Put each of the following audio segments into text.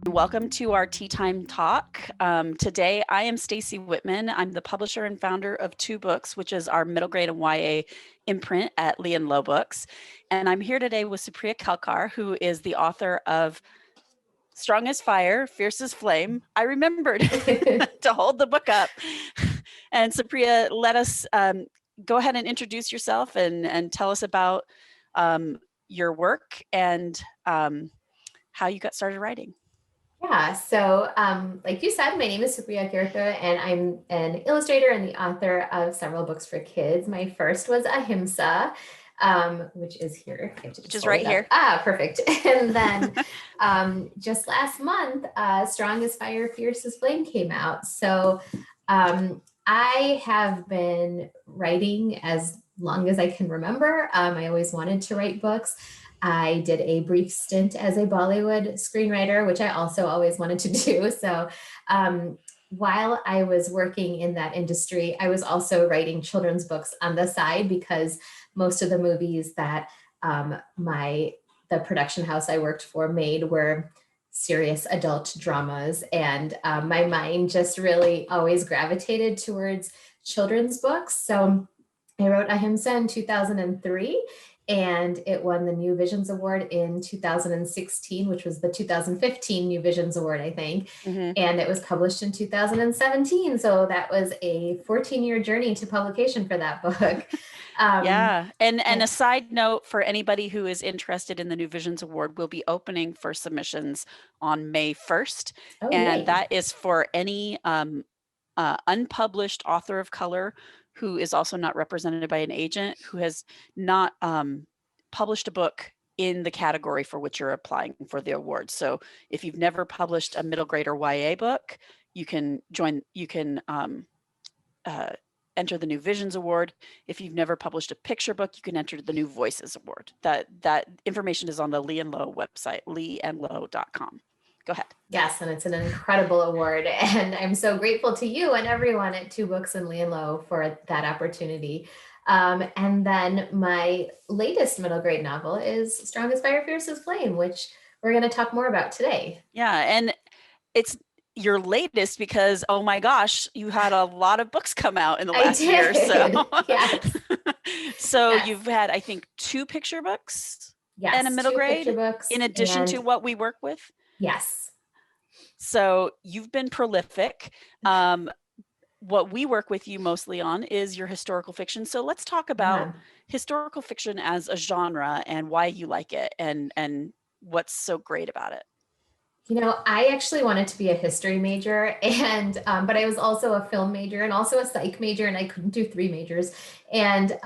Welcome to our Tea Time Talk. Today, I am Stacy Whitman. I'm the publisher and founder of Two Books, which is our middle grade and YA imprint at Lee and Low Books. And I'm here today with Supriya Kelkar, who is the author of Strong as Fire, Fierce as Flame. I remembered to hold the book up. And Supriya, let us go ahead and introduce yourself and tell us about your work and how you got started writing. Yeah, so like you said, my name is Supriya Kelkar, and I'm an illustrator and the author of several books for kids. My first was Ahimsa, which is here. Which is right here. Ah, perfect. And then just last month, Strong as Fire, Fierce as Flame came out. So I have been writing as long as I can remember. I always wanted to write books. I did a brief stint as a Bollywood screenwriter, which I also always wanted to do. So while I was working in that industry, I was also writing children's books on the side because most of the movies that the production house I worked for made were serious adult dramas. And my mind just really always gravitated towards children's books. So I wrote Ahimsa in 2003. And it won the New Visions Award in 2016, which was the 2015 New Visions Award, I think. Mm-hmm. And it was published in 2017. So that was a 14-year journey to publication for that book. Yeah. And a side note for anybody who is interested in the New Visions Award, we'll be opening for submissions on May 1st. Oh, and yay. That is for any unpublished author of color who is also not represented by an agent, who has not published a book in the category for which you're applying for the award. So if you've never published a middle grade or YA book, you can enter the New Visions Award. If you've never published a picture book, you can enter the New Voices Award. That information is on the Lee and Low website, leeandlow.com. Go ahead. Yes, and it's an incredible award. And I'm so grateful to you and everyone at Two Books and Lee and Low for that opportunity. And then my latest middle grade novel is Strong as Fire, Fierce as Flame, which we're going to talk more about today. Yeah, and it's your latest because, oh my gosh, you had a lot of books come out in the last year. So, yes. So yes. You've had, I think, 2 picture books and a middle grade books in addition to what we work with. Yes. So you've been prolific. What we work with you mostly on is your historical fiction. So let's talk about historical fiction as a genre and why you like it and what's so great about it. You know, I actually wanted to be a history major, and but I was also a film major and also a psych major, and I couldn't do 3 majors. And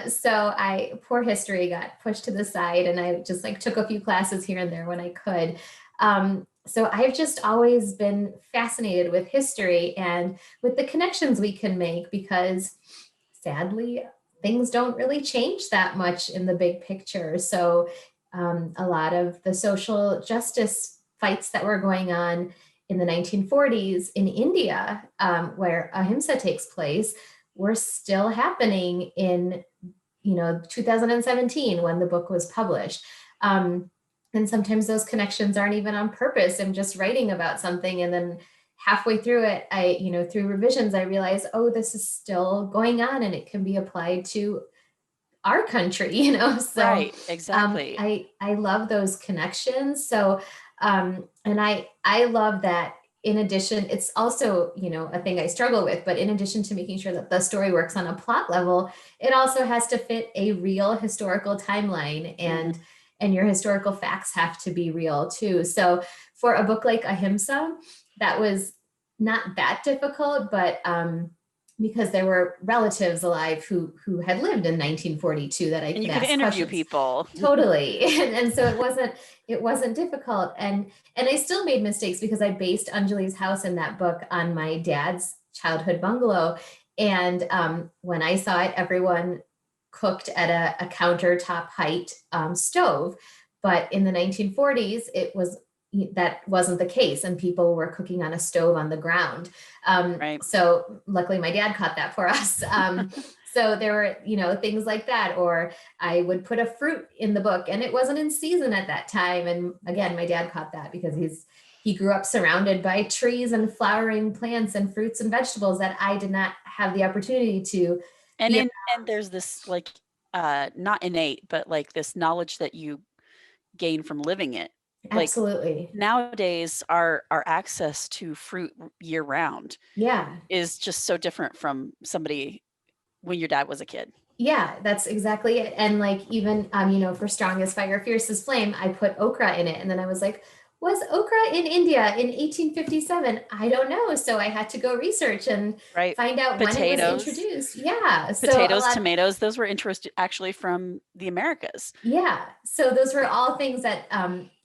so poor history got pushed to the side, and I just took a few classes here and there when I could. So I've just always been fascinated with history and with the connections we can make, because sadly, things don't really change that much in the big picture. So a lot of the social justice fights that were going on in the 1940s in India, where Ahimsa takes place, were still happening in 2017 when the book was published. And sometimes those connections aren't even on purpose. I'm just writing about something, and then halfway through it, through revisions, I realize, oh, this is still going on, and it can be applied to our country, So, right, exactly. I love those connections. So, and I love that. In addition, it's also, a thing I struggle with, but in addition to making sure that the story works on a plot level, it also has to fit a real historical timeline, and your historical facts have to be real too. So for a book like Ahimsa, that was not that difficult, but because there were relatives alive who had lived in 1942 that I could ask interview questions. People. Totally. And so it wasn't difficult. And I still made mistakes because I based Anjali's house in that book on my dad's childhood bungalow. And when I saw it, everyone cooked at a countertop height stove. But in the 1940s, it was that wasn't the case, and people were cooking on a stove on the ground. Right. So luckily my dad caught that for us. So there were, things like that. Or I would put a fruit in the book and it wasn't in season at that time. And again, my dad caught that because he grew up surrounded by trees and flowering plants and fruits and vegetables that I did not have the opportunity to And be. and there's this like not innate, but like this knowledge that you gain from living it. Like Absolutely. nowadays our access to fruit year round Yeah. is just so different from somebody when your dad was a kid. Yeah, that's exactly it. And like even for strongest fire, fiercest flame, I put okra in it. And then I was like, was okra in India in 1857? I don't know. So I had to go research and Right. find out when it was Potatoes. introduced. Yeah. So Potatoes, tomatoes, those were interested actually from the Americas. yeah. So those were all things that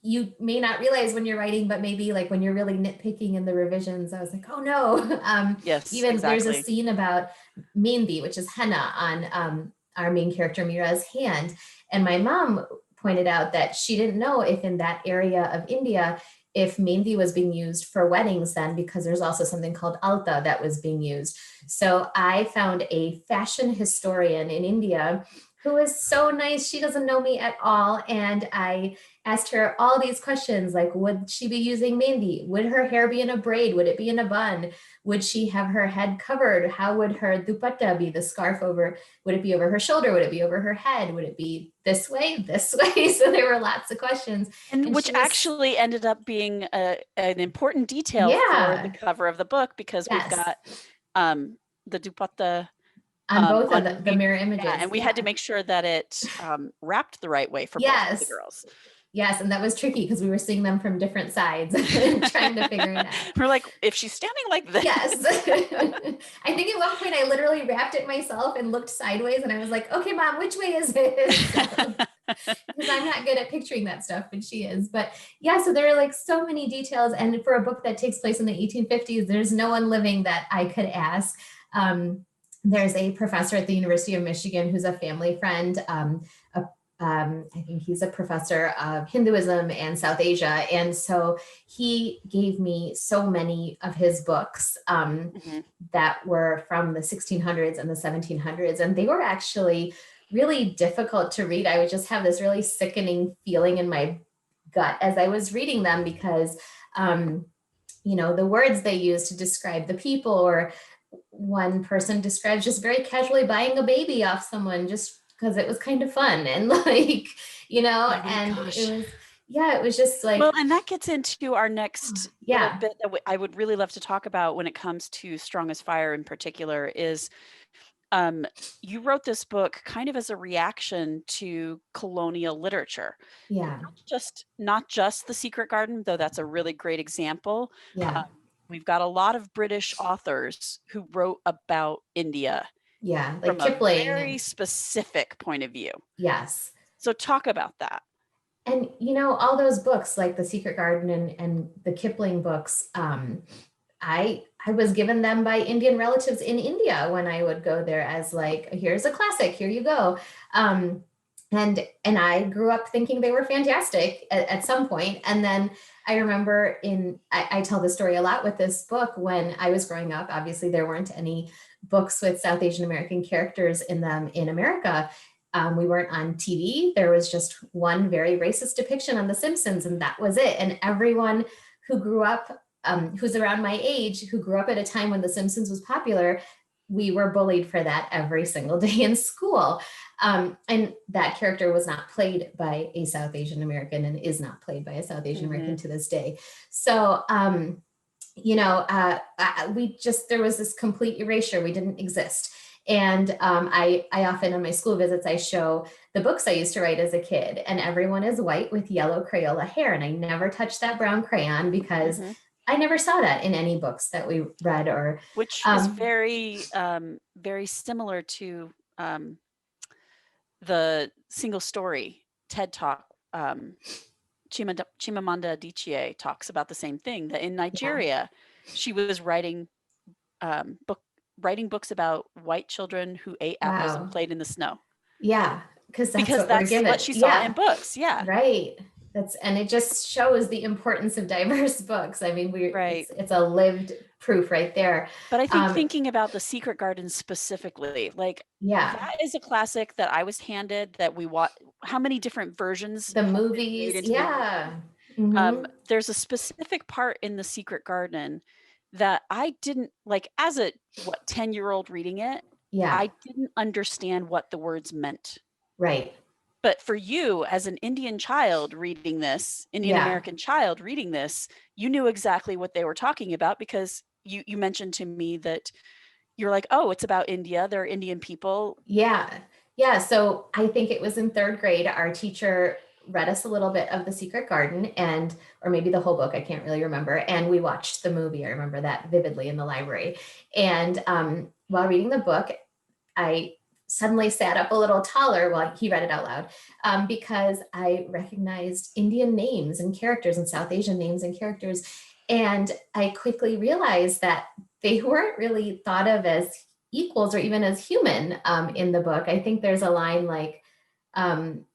you may not realize when you're writing, but maybe like when you're really nitpicking in the revisions, I was like, oh no. Yes, Even there's a exactly. scene about mehndi, which is henna on our main character Mira's hand. And my mom pointed out that she didn't know if in that area of India, if mehndi was being used for weddings then, because there's also something called alta that was being used. So I found a fashion historian in India who is so nice. She doesn't know me at all. And I asked her all these questions like, would she be using mehndi? Would her hair be in a braid? Would it be in a bun? Would she have her head covered? How would her dupatta be, the scarf over? Would it be over her shoulder? Would it be over her head? Would it be this way, this way? So there were lots of questions. And which she was, actually ended up being an important detail for the yeah, cover of the book, because we've yes, got the dupatta on both of on the we mirror yeah, images. and we had to Yeah. make sure that it wrapped the right way for both of the Yes. girls. Yes, and that was tricky because we were seeing them from different sides and trying to figure it out. We're like, if she's standing like this. Yes. I think at one point I literally wrapped it myself and looked sideways and I was like, okay, Mom, which way is it? Because I'm not good at picturing that stuff, but she is. But yeah, so there are like so many details. And for a book that takes place in the 1850s, there's no one living that I could ask. There's a professor at the University of Michigan who's a family friend. I think he's a professor of Hinduism and South Asia. And so he gave me so many of his books that were from the 1600s and the 1700s. And they were actually really difficult to read. I would just have this really sickening feeling in my gut as I was reading them because, the words they use to describe the people, or one person describes just very casually buying a baby off someone just because it was kind of fun and like, and gosh. it was just like. Well, and that gets into our next little Yeah. bit that I would really love to talk about when it comes to Strong as Fire in particular is you wrote this book kind of as a reaction to colonial literature. Yeah. Not just The Secret Garden, though that's a really great example. Yeah. We've got a lot of British authors who wrote about India. Yeah. Like From a Kipling. very specific point of view. Yes. So talk about that. And, all those books like The Secret Garden and the Kipling books, I was given them by Indian relatives in India when I would go there as like, here's a classic, here you go. And I grew up thinking they were fantastic at some point. And then I remember I tell the story a lot with this book. When I was growing up, obviously there weren't any books with South Asian American characters in them in America. We weren't on TV. There was just one very racist depiction on The Simpsons, and that was it. And everyone who grew up, who's around my age, who grew up at a time when The Simpsons was popular, we were bullied for that every single day in school. And that character was not played by a South Asian American and is not played by a South Asian American to this day. So, there was this complete erasure. We didn't exist. And I often on my school visits, I show the books I used to write as a kid, and everyone is white with yellow Crayola hair. And I never touched that brown crayon because I never saw that in any books that we read, or which is very, very similar to the single story TED Talk. Chimamanda Adichie talks about the same thing, that in Nigeria, she was writing books about white children who ate apples and played in the snow. Yeah, because that's what what she saw in books. Yeah. Right. And it just shows the importance of diverse books. I mean, Right. it's a lived proof right there. But I think thinking about The Secret Garden specifically, like, Yeah, that is a classic that I was handed that we watch. How many different versions the have been made movies, into the movie? yeah. Hmm. There's a specific part in The Secret Garden that I didn't like as a, what, 10-year-old reading it, Yeah, I didn't understand what the words meant. right. But for you, as an Indian child reading this, Indian Yeah, American child reading this, you knew exactly what they were talking about because you mentioned to me that you're like, "Oh, it's about India. They're Indian people." yeah, yeah. So I think it was in third grade, our teacher read us a little bit of The Secret Garden, and or maybe the whole book, I can't really remember. And we watched the movie. I remember that vividly in the library. And while reading the book, I suddenly sat up a little taller while he read it out loud, because I recognized Indian names and characters and South Asian names and characters. And I quickly realized that they weren't really thought of as equals or even as human, in the book. I think there's a line like, um,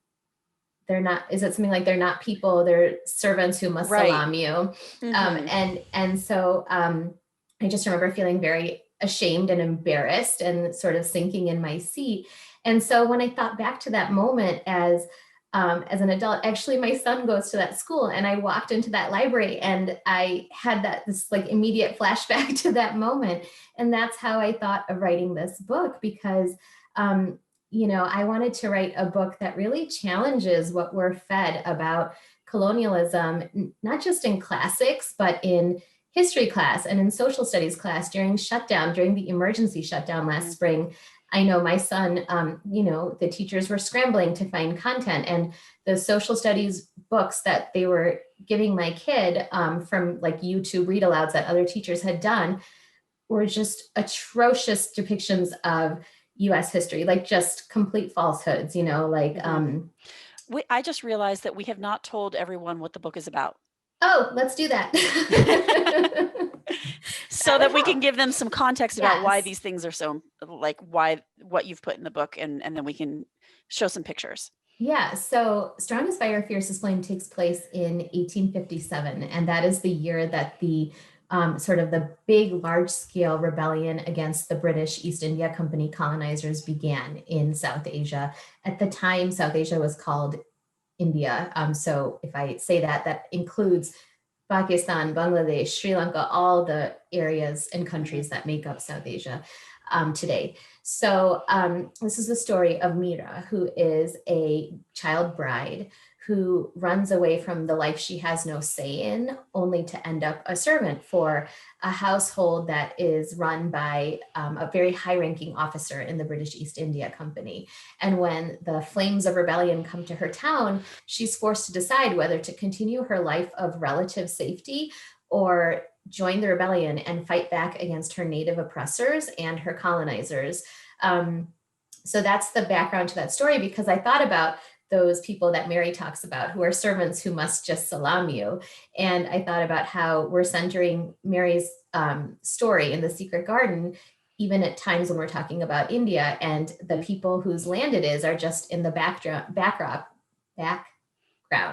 they're not, is it something like they're not people, they're servants who must Right. salam you. Mhm. And so I just remember feeling very ashamed and embarrassed and sort of sinking in my seat. And so when I thought back to that moment as an adult, actually my son goes to that school, and I walked into that library and I had this like immediate flashback to that moment. And that's how I thought of writing this book, because um, I wanted to write a book that really challenges what we're fed about colonialism, not just in classics, but in history class and in social studies class during shutdown, during the emergency shutdown last Mhm. spring. I know my son, the teachers were scrambling to find content, and the social studies books that they were giving my kid, from like YouTube read alouds that other teachers had done, were just atrocious depictions of US history, like just complete falsehoods, like, Mhm. I just realized that we have not told everyone what the book is about, oh, let's do that. so That would that we can help. give them some context about why Yes. these things are so, like, why what you've put in the book, and then we can show some pictures. Yeah, so Strongest Fire, Fiercest Flame takes place in 1857, and that is the year that the sort of the big, large-scale rebellion against the British East India Company colonizers began in South Asia. At the time, South Asia was called India. So if I say that, that includes Pakistan, Bangladesh, Sri Lanka, all the areas and Mhm. countries that make up South Asia today. So this is the story of Mira, who is a child bride who runs away from the life she has no say in, only to end up a servant for a household that is run by a very high ranking officer in the British East India Company. And when the flames of rebellion come to her town, she's forced to decide whether to continue her life of relative safety or join the rebellion and fight back against her native oppressors and her colonizers. Um, so that's the background to that story, because I thought about those people that Mary talks about who are servants who must just salam you. And I thought about how we're centering Mary's story in The Secret Garden, even at times when we're talking about India, and the Mhm. people whose land it is are just in the background.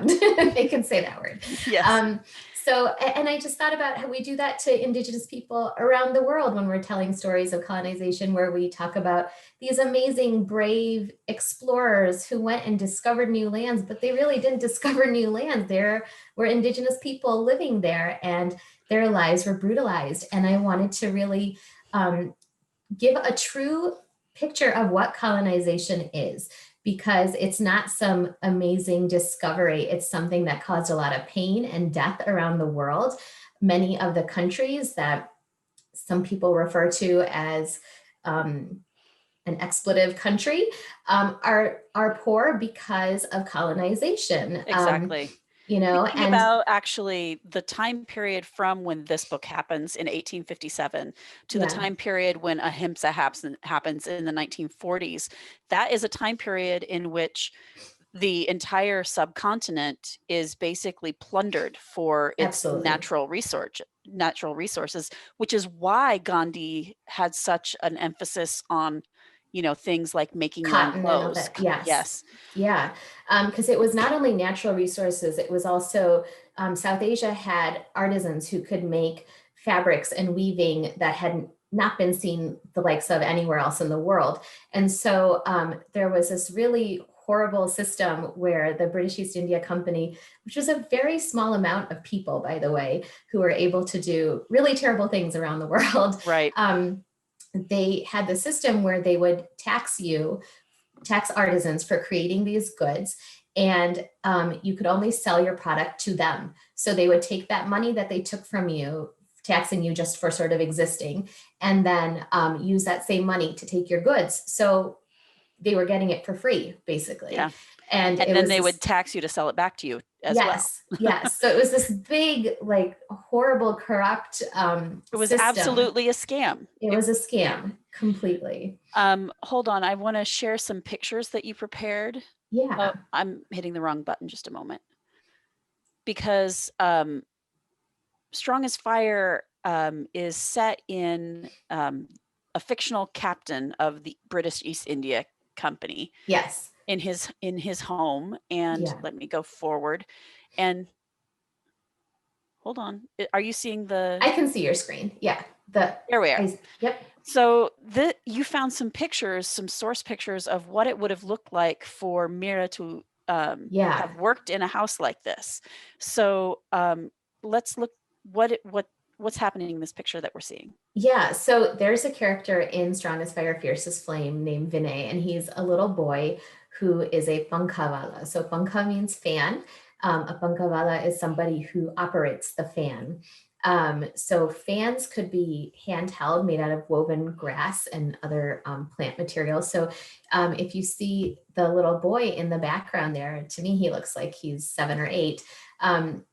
They can say that word. Yes. Um, and I just thought about how we do that to Indigenous people around the world when we're telling stories of colonization, where we talk about these amazing, brave explorers who went and discovered new lands, but they really didn't discover new lands. There were Indigenous people living there, and their lives were brutalized. And I wanted to really give a true picture of what colonization is, because it's not some amazing discovery. It's something that caused a lot of pain and death around the world. Many of the countries that some people refer to as an expletive country are poor because of colonization. Exactly. Thinking And about actually the time period from when this book happens in 1857 to the yeah, time period when Ahimsa happens in the 1940s, that is a time period in which the entire subcontinent is basically plundered for its absolutely. natural resources, which is why Gandhi had such an emphasis on, things like making your own Cotton and all clothes. that. Yes. Yes. Yeah. Because it was not only natural resources, it was also South Asia had artisans who could make fabrics and weaving that had not been seen the likes of anywhere else in the world. And so there was this really horrible system where the British East India Company, which was a very small amount of people, by the way, who were able to do really terrible things around the world. Right. They had the system where they would tax artisans for creating these goods, and you could only sell your product to them. So they would take that money that they took from you, taxing you just for sort of existing, and then use that same money to take your goods. So they were getting it for free, basically. Yeah. And it then was they this, would tax you to sell it back to you as well. Yes. So it was this big, like, horrible, corrupt It was system. absolutely a scam. It was a scam, completely. Hold on. I want to share some pictures that you prepared. Yeah. Oh, I'm hitting the wrong button. Just a moment. Because Strong as Fire is set in a fictional captain of the British East India Company. Yes. In his home. And let me go forward. And hold on. Are you seeing the? I can see your screen. Yeah. There we are. Yep. So you found some pictures, some source pictures of what it would have looked like for Mira to have worked in a house like this. So let's look what's happening in this picture that we're seeing. Yeah, so there's a character in Strong as Fire, Fierce as Flame named Vinay, and he's a little boy who is a pankhavala. So pankha means fan. A pankhavala is somebody who operates the fan. So fans could be handheld, made out of woven grass and other plant materials. So if you see the little boy in the background there, to me, he looks like he's 7 or 8.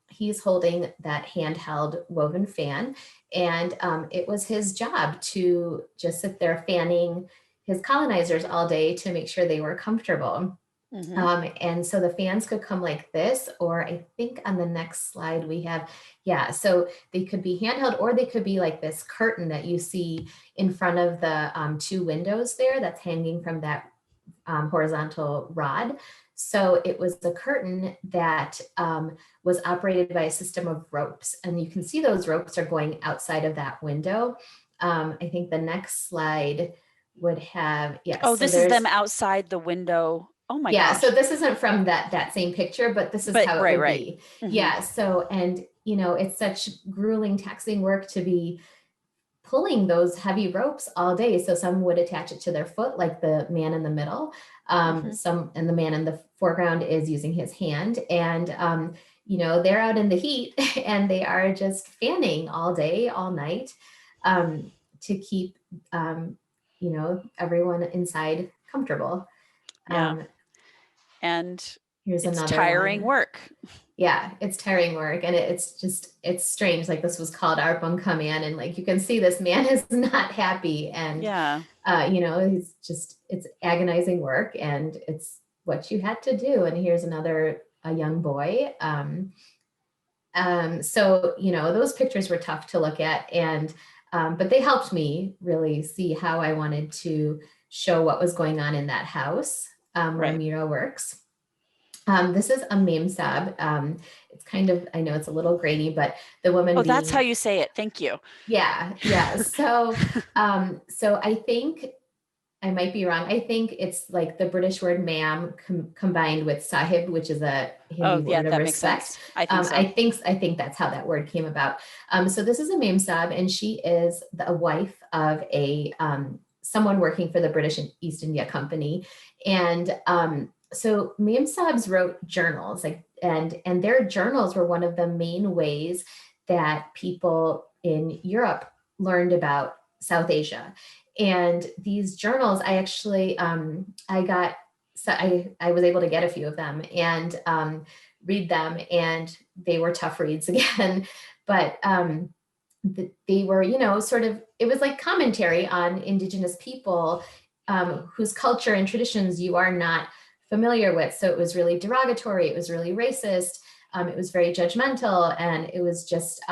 He's holding that handheld woven fan. And it was his job to just sit there fanning his colonizers all day to make sure they were comfortable. Mm-hmm. And so the fans could come like this, or I think on the next slide we have, so they could be handheld, or they could be like this curtain that you see in front of the 2 windows there that's hanging from that horizontal rod. So it was the curtain that was operated by a system of ropes. And you can see those ropes are going outside of that window. I think the next slide would have, Oh, so this is them outside the window. Oh my gosh. So this isn't from that same picture, but this is how it would be. Mm-hmm. Yeah. So, and it's such grueling, taxing work to be pulling those heavy ropes all day. So some would attach it to their foot, like the man in the middle. And the man in the foreground is using his hand. And, they're out in the heat and they are just fanning all day, all night to keep, everyone inside comfortable. Yeah. And here's it's another tiring one. Work. Yeah, it's tiring work. And it's strange. Like, this was called our bunka man. And like, you can see this man is not happy. And, it's agonizing work, and it's what you had to do. And here's a young boy. So, those pictures were tough to look at, and, but they helped me really see how I wanted to show what was going on in that house where Mira works. This is a meme sab. It's kind of, I know it's a little grainy, but the woman. Oh, that's how you say it. Thank you. Yeah. So, so I think I might be wrong. I think it's like the British word ma'am combined with sahib, which is a Hindi word of respect. I think so. I think that's how that word came about. So this is a meme sab, and she is the wife of a someone working for the British East India Company, and so meme sabs wrote journals, and their journals were one of the main ways that people in Europe learned about South Asia. And these journals, I actually, I was able to get a few of them and read them, and they were tough reads again, but they were, sort of, it was like commentary on Indigenous people whose culture and traditions you are not familiar with. So it was really derogatory. It was really racist. It was very judgmental. And it was just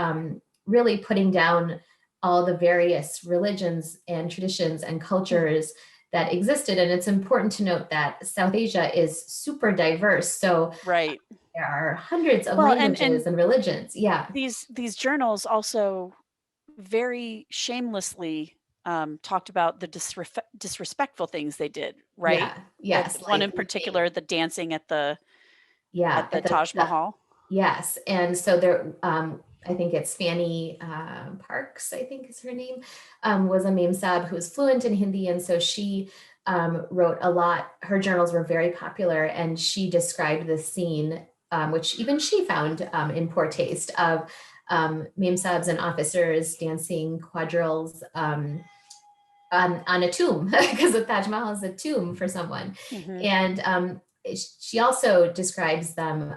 really putting down all the various religions and traditions and cultures that existed. And it's important to note that South Asia is super diverse. So Right. there are hundreds of Well, languages and religions. Yeah. these journals also very shamelessly talked about the disrespectful things they did, right? Yeah. The Yes. one Like in looting. particular, the dancing at the Yeah. At Taj Mahal. yes. And so there, I think it's Fanny Parks, I think is her name, was a meme sab who was fluent in Hindi. And so she wrote a lot. Her journals were very popular. And she described the scene, which even she found in poor taste, of meme sabs and officers dancing quadrilles on a tomb, because the Taj Mahal is a tomb for someone. Mm-hmm. And she also describes them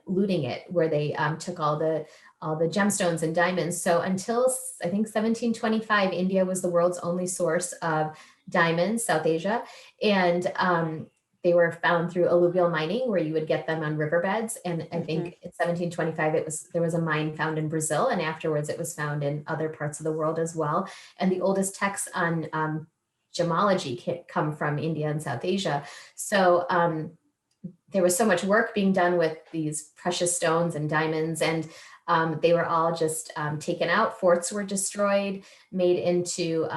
looting it, where they took all the gemstones and diamonds. So until I think 1725, India was the world's only source of diamonds, South Asia, and they were found through alluvial mining, where you would get them on riverbeds. And I think in 1725, there was a mine found in Brazil, and afterwards it was found in other parts of the world as well. And the oldest texts on gemology come from India and South Asia. So there was so much work being done with these precious stones and diamonds, and they were all just taken out. Forts were destroyed, made into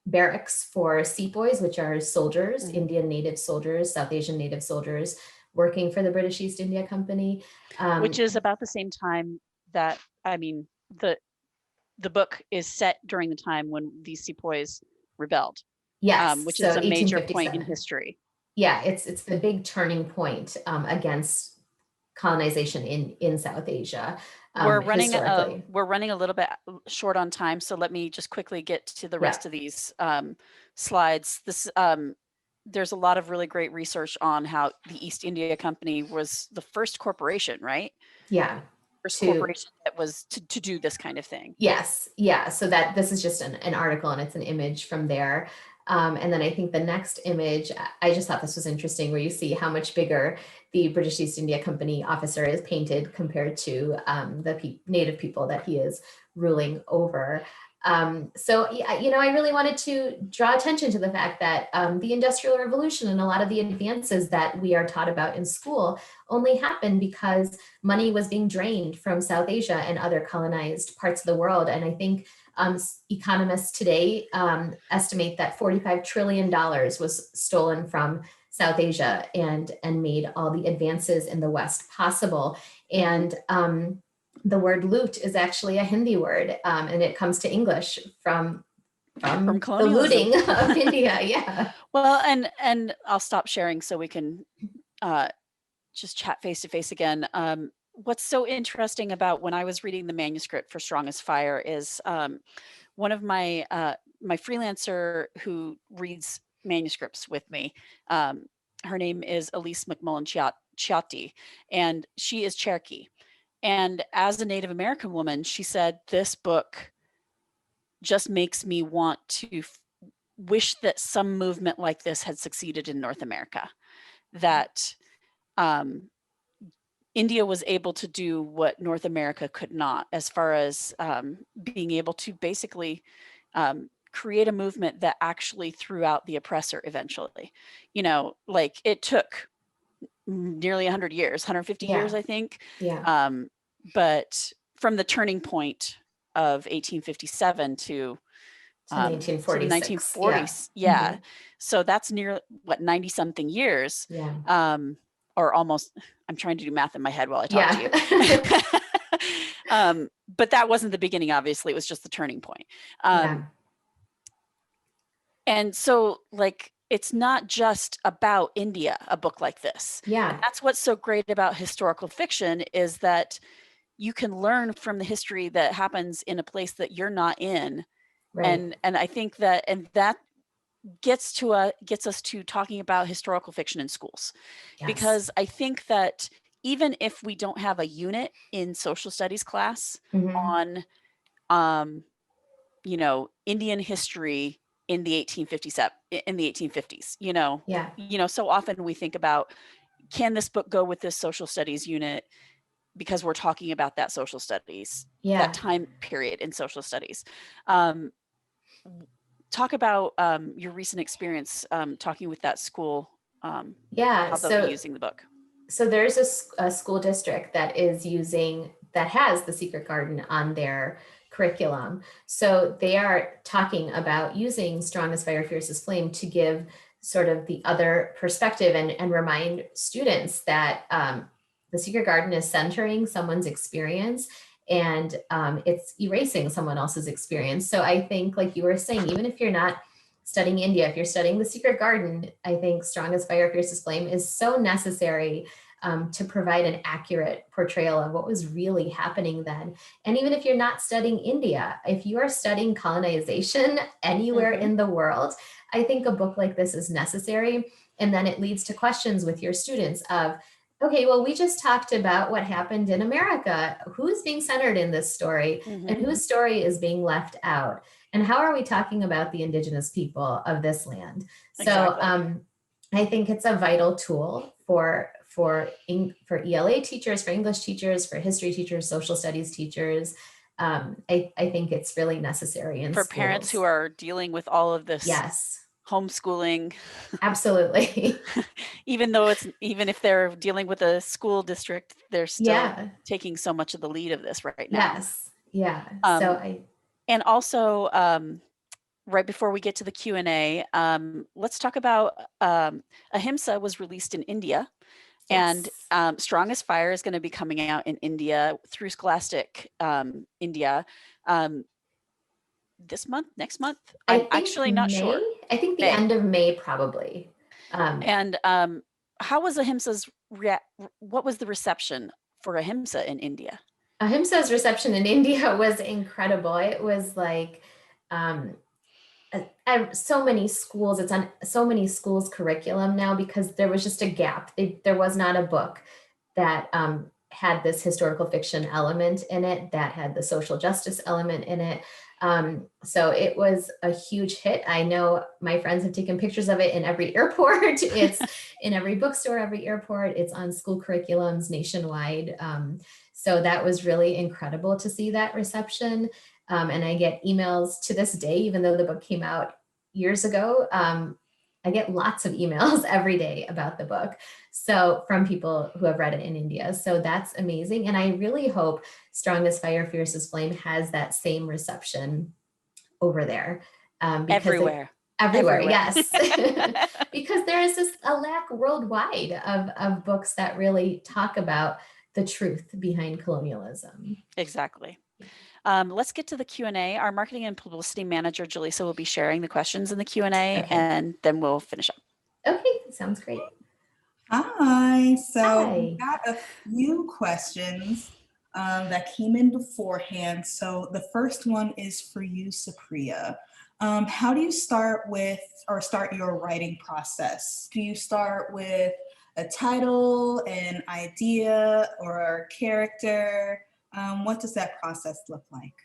barracks for sepoys, which are soldiers, Indian native soldiers, South Asian native soldiers working for the British East India Company. Which is about the same time that, I mean, the book is set during the time when these sepoys rebelled. Yes, which so is a major point in 1857. history. Yeah, it's the big turning point against colonization in South Asia. Historically. We're running a little bit short on time, so let me just quickly get to the rest of these slides. There's a lot of really great research on how the East India Company was the first corporation, right? Yeah. First corporation that was to do this kind of thing. Yes. Yeah. So that this is just an article, and it's an image from there. And then I think the next image, I just thought this was interesting, where you see how much bigger the British East India Company officer is painted compared to the native people that he is ruling over. So, I really wanted to draw attention to the fact that the Industrial Revolution and a lot of the advances that we are taught about in school only happened because money was being drained from South Asia and other colonized parts of the world. And I think economists today estimate that $45 trillion was stolen from South Asia and made all the advances in the West possible. And the word loot is actually a Hindi word, and it comes to English from the looting of India. Yeah. Well, and I'll stop sharing so we can just chat face to face again. What's so interesting about when I was reading the manuscript for Strong as Fire is one of my my freelancer who reads manuscripts with me. Her name is Elise McMullen Chiotti, and she is Cherokee. And as a Native American woman, she said, this book just makes me want to wish that some movement like this had succeeded in North America, that India was able to do what North America could not, as far as being able to basically create a movement that actually threw out the oppressor eventually. Like it took nearly 100 years, 150 years, I think. Yeah. But from the turning point of 1857 to the 1940s. Yeah. Mm-hmm. So that's near 90 something years. Yeah. Or almost, I'm trying to do math in my head while I talk to you. But that wasn't the beginning, obviously. It was just the turning point. And so like, it's not just about India, a book like this. Yeah. And that's what's so great about historical fiction, is that you can learn from the history that happens in a place that you're not in. Right. And I think that gets us to talking about historical fiction in schools. Yes. Because I think that even if we don't have a unit in social studies class on Indian history in the 1850s, so often we think about, can this book go with this social studies unit, because we're talking about that social studies, that time period in social studies. talk about your recent experience talking with that school, Yeah, how they'll be using the book. so there's a school district that has the Secret Garden on their curriculum. So they are talking about using Strong as Fire, Fierce as Flame to give sort of the other perspective and remind students that the Secret Garden is centering someone's experience, and it's erasing someone else's experience. So I think, like you were saying, even if you're not studying India, if you're studying the Secret Garden, I think Strong as Fire, Fierce as Flame is so necessary to provide an accurate portrayal of what was really happening then. And even if you're not studying India, if you are studying colonization anywhere in the world, I think a book like this is necessary. And then it leads to questions with your students of, okay, well, we just talked about what happened in America. Who's being centered in this story, and whose story is being left out? And how are we talking about the indigenous people of this land? So I think it's a vital tool for ELA teachers, for English teachers, for history teachers, social studies teachers. I think it's really necessary in for schools. Parents who are dealing with all of this. Yes. Homeschooling. Absolutely. Even if they're dealing with a school district, they're still taking so much of the lead of this right now. Yes. Yeah. And also, right before we get to the Q&A, let's talk about Ahimsa was released in India. Yes. And Strong as Fire is going to be coming out in India through Scholastic India this month, next month. I'm actually not sure. I think the end of May, probably. And how was Ahimsa's what was the reception for Ahimsa in India? Ahimsa's reception in India was incredible. It was like so many schools. It's on so many schools' curriculum now because there was just a gap. There was not a book that had this historical fiction element in it, that had the social justice element in it. So it was a huge hit. I know my friends have taken pictures of it in every airport. It's in every bookstore, every airport. It's on school curriculums nationwide. So that was really incredible to see that reception. And I get emails to this day, even though the book came out years ago. I get lots of emails every day about the book. So from people who have read it in India. So that's amazing. And I really hope Strong as Fire, Fierce as Flame has that same reception over there. Everywhere. Everywhere, yes. Because there is a lack worldwide of books that really talk about the truth behind colonialism. Exactly. Let's get to the Q&A. Our marketing and publicity manager, Jaleesa, will be sharing the questions in the Q&A, and then we'll finish up. Okay, sounds great. Hi. So we got a few questions that came in beforehand. So the first one is for you, Supriya. How do you start your writing process? Do you start with a title, an idea, or a character? What does that process look like?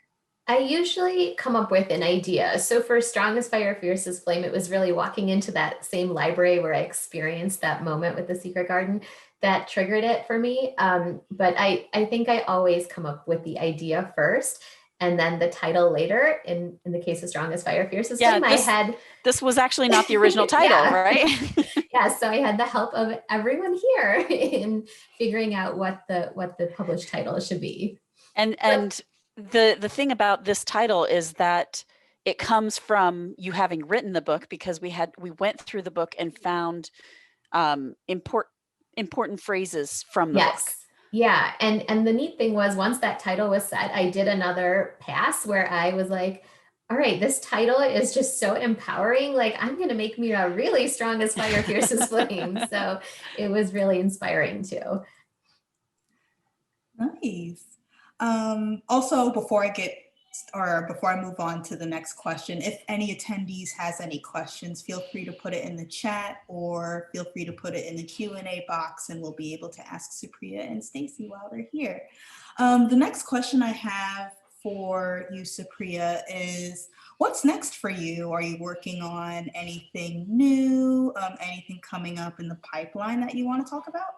I usually come up with an idea. So for Strong as Fire, Fierce as Flame, it was really walking into that same library where I experienced that moment with the Secret Garden that triggered it for me. But I think I always come up with the idea first, and then the title later. In the case of Strong as Fire, Fierce as Flame, this was actually not the original title, right? Yeah, so I had the help of everyone here in figuring out what the published title should be. And the thing about this title is that it comes from you having written the book, because we went through the book and found important phrases from the book. Yeah, and the neat thing was, once that title was set, I did another pass where I was like, all right, this title is just so empowering. Like, I'm going to make me a really Strong as Fire, Fierce as Flame. So it was really inspiring too. Nice. Also, before I move on to the next question, if any attendees has any questions, feel free to put it in the chat or feel free to put it in the Q&A box, and we'll be able to ask Supriya and Stacy while they're here. The next question I have for you, Supriya, is what's next for you? Are you working on anything new, anything coming up in the pipeline that you want to talk about?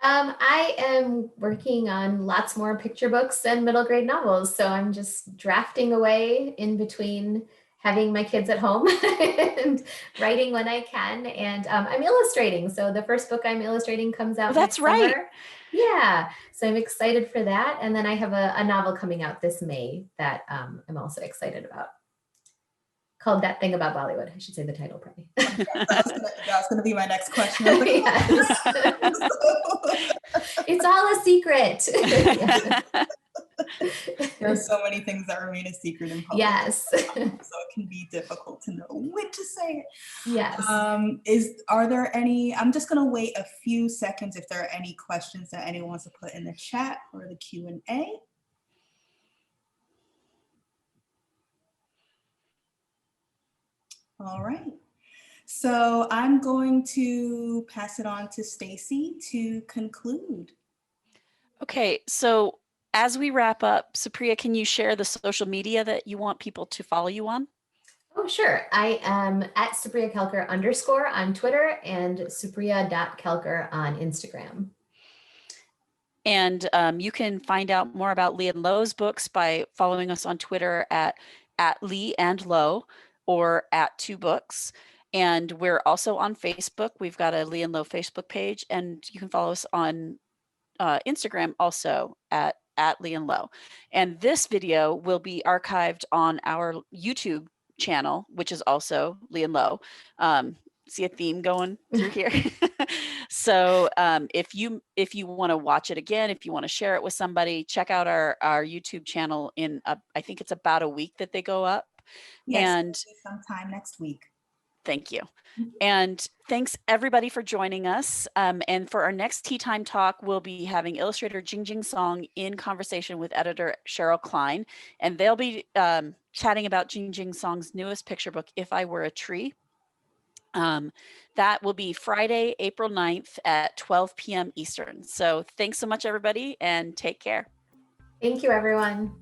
I am working on lots more picture books and middle grade novels. So I'm just drafting away in between having my kids at home and writing when I can. And I'm illustrating. So the first book I'm illustrating comes out that's next right. summer. Yeah. So I'm excited for that. And then I have a novel coming out this May that I'm also excited about, called That Thing About Bollywood. I should say the title probably. That was gonna be my next question. Yes. It's all a secret. There's so many things that remain a secret in public. Yes. So it can be difficult to know when to say it. Yes. Are there any, I'm just gonna wait a few seconds if there are any questions that anyone wants to put in the chat or the Q&A. All right. So I'm going to pass it on to Stacy to conclude. Okay, so as we wrap up, Supriya, can you share the social media that you want people to follow you on? Oh, sure. I am at Supriya Kelkar _ on Twitter and Supriya.Kelkar on Instagram. And you can find out more about Lee and Lowe's books by following us on Twitter at Lee and Lowe or at 2books. And we're also on Facebook. We've got a Lee and Lowe Facebook page, and you can follow us on Instagram also at Lee and Lowe. And this video will be archived on our YouTube channel, which is also Lee and Lowe. See a theme going through here. So if you want to watch it again, if you want to share it with somebody, check out our YouTube channel in I think it's about a week that they go up. Yes, and sometime next week. Thank you. And thanks everybody for joining us. And for our next Tea Time Talk, we'll be having illustrator Jing Jing Song in conversation with editor Cheryl Klein. And they'll be chatting about Jing Jing Song's newest picture book, If I Were a Tree. That will be Friday, April 9th at 12 p.m. Eastern. So thanks so much, everybody, and take care. Thank you, everyone.